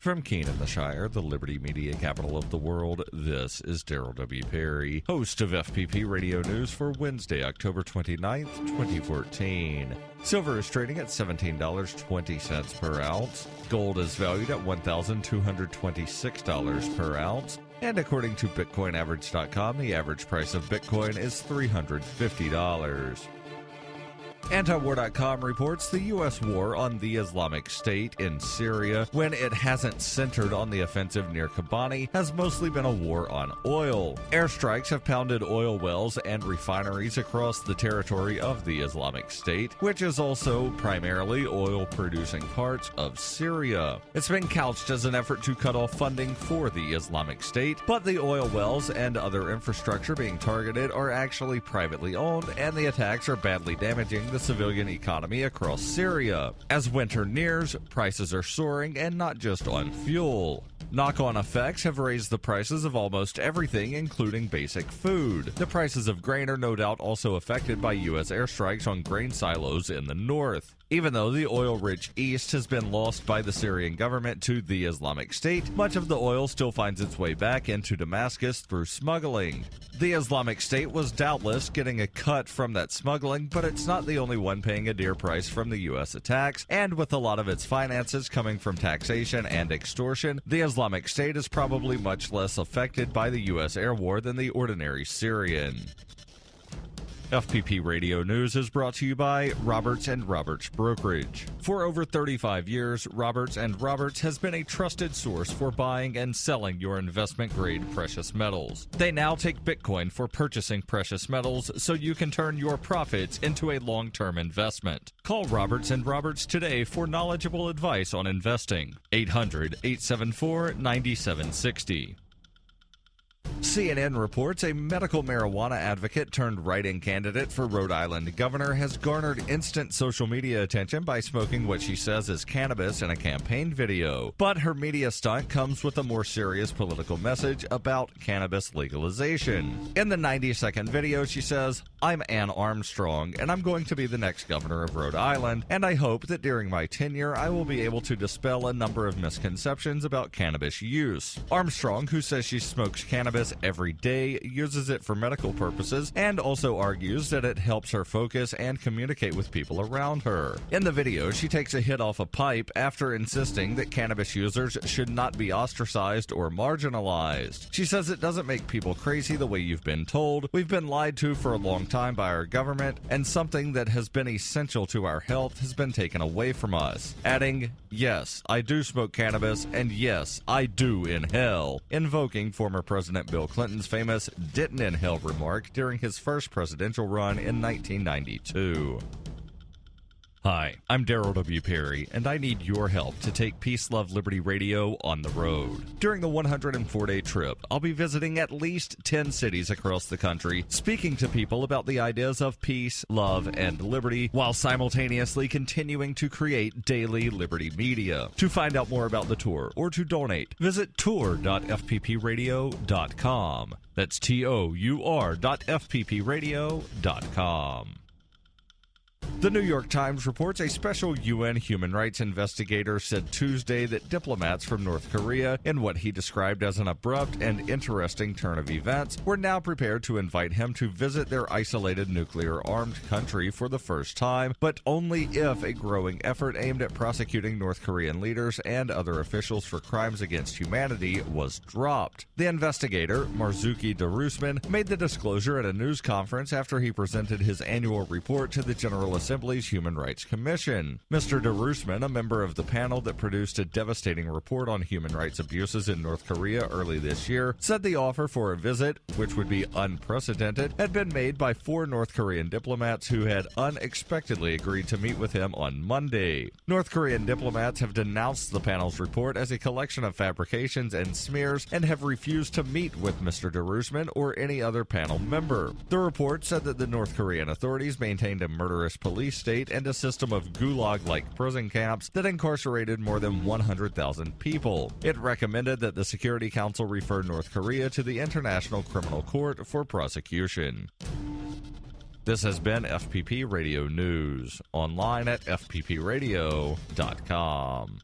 From Keene in the Shire, the Liberty Media capital of the world, this is Daryl W. Perry, host of FPP Radio News for Wednesday, October 29th, 2014. Silver is trading at $17.20 per ounce. Gold is valued at $1,226 per ounce. And according to BitcoinAverage.com, the average price of Bitcoin is $350. Antiwar.com reports the U.S. war on the Islamic State in Syria, when it hasn't centered on the offensive near Kobani, has mostly been a war on oil. Airstrikes have pounded oil wells and refineries across the territory of the Islamic State, which is also primarily oil-producing parts of Syria. It's been couched as an effort to cut off funding for the Islamic State, but the oil wells and other infrastructure being targeted are actually privately owned, and the attacks are badly damaging the civilian economy across Syria. As winter nears, prices are soaring, and not just on fuel. Knock-on effects have raised the prices of almost everything, including basic food. The prices of grain are no doubt also affected by U.S. airstrikes on grain silos in the north. Even though the oil-rich east has been lost by the Syrian government to the Islamic State, much of the oil still finds its way back into Damascus through smuggling. The Islamic State was doubtless getting a cut from that smuggling, but it's not the only one paying a dear price from the U.S. attacks, and with a lot of its finances coming from taxation and extortion, the Islamic State is probably much less affected by the U.S. air war than the ordinary Syrian. FPP Radio News is brought to you by Roberts & Roberts Brokerage. For over 35 years, Roberts & Roberts has been a trusted source for buying and selling your investment-grade precious metals. They now take Bitcoin for purchasing precious metals so you can turn your profits into a long-term investment. Call Roberts & Roberts today for knowledgeable advice on investing. 800-874-9760. CNN reports a medical marijuana advocate turned write-in candidate for Rhode Island governor has garnered instant social media attention by smoking what she says is cannabis in a campaign video. But her media stunt comes with a more serious political message about cannabis legalization. In the 90-second video, she says, "I'm Ann Armstrong, and I'm going to be the next governor of Rhode Island, and I hope that during my tenure I will be able to dispel a number of misconceptions about cannabis use." Armstrong, who says she smokes cannabis every day, uses it for medical purposes, and also argues that it helps her focus and communicate with people around her. In the video, she takes a hit off a pipe after insisting that cannabis users should not be ostracized or marginalized. She says it doesn't make people crazy the way you've been told. We've been lied to for a long time by our government, and something that has been essential to our health has been taken away from us. Adding, "Yes, I do smoke cannabis, and yes, I do inhale," invoking former President Bill Clinton's famous "didn't inhale" remark during his first presidential run in 1992. Hi, I'm Daryl W. Perry, and I need your help to take Peace, Love, Liberty Radio on the road. During the 104-day trip, I'll be visiting at least 10 cities across the country, speaking to people about the ideas of peace, love, and liberty, while simultaneously continuing to create daily liberty media. To find out more about the tour or to donate, visit tour.fppradio.com. That's tour.fppradio.com. The New York Times reports a special UN human rights investigator said Tuesday that diplomats from North Korea, in what he described as an abrupt and interesting turn of events, were now prepared to invite him to visit their isolated nuclear-armed country for the first time, but only if a growing effort aimed at prosecuting North Korean leaders and other officials for crimes against humanity was dropped. The investigator, Marzuki Darusman, made the disclosure at a news conference after he presented his annual report to the General Assembly's Human Rights Commission. Mr. Darusman, a member of the panel that produced a devastating report on human rights abuses in North Korea early this year, said the offer for a visit, which would be unprecedented, had been made by 4 North Korean diplomats who had unexpectedly agreed to meet with him on Monday. North Korean diplomats have denounced the panel's report as a collection of fabrications and smears and have refused to meet with Mr. Darusman or any other panel member. The report said that the North Korean authorities maintained a murderous police state and a system of gulag-like prison camps that incarcerated more than 100,000 people. It recommended that the Security Council refer North Korea to the International Criminal Court for prosecution. This has been FPP Radio News, online at fppradio.com.